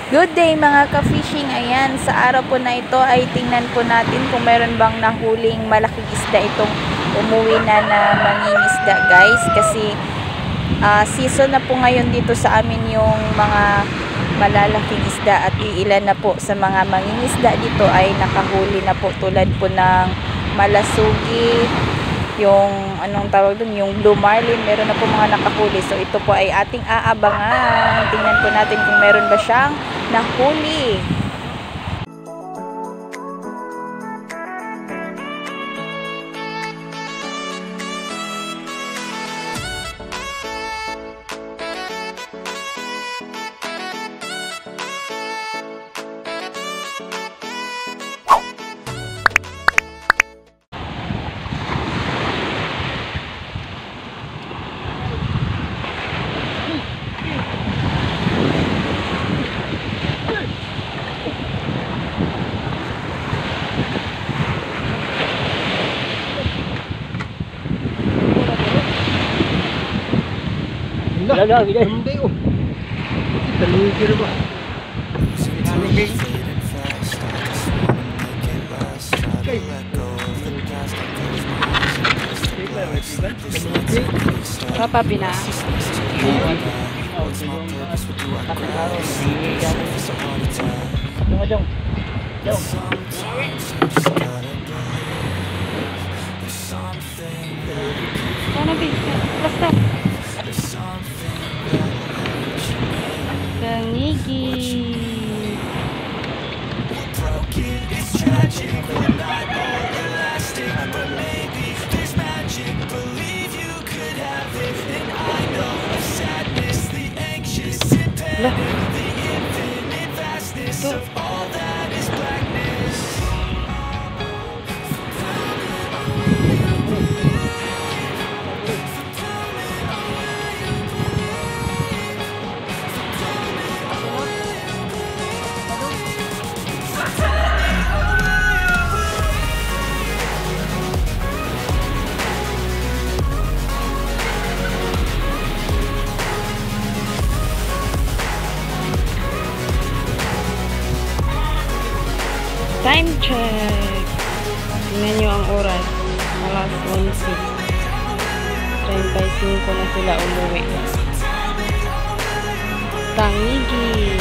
Good day mga ka-fishing. Ayan, sa araw po na ito ay tingnan po natin kung meron bang nahuling malaking isda itong umuwi na mangingisda guys. Kasi season na po ngayon dito sa amin yung mga malalaking isda at iilan na po sa mga mangingisda dito ay nakahuli na po tulad po ng malasugi, yung anong tawag dun, yung blue marlin, meron na po mga nakahuli. So ito po ay ating aabangan. Tingnan po natin kung meron ba siyang nahuli. Laga, hindi oh. Taligir ba? Apa pina? Basta. Tangigi. Time check. Tingnan nyo ang oras. Alas 11. 35 na sila umuwi. Tangigi.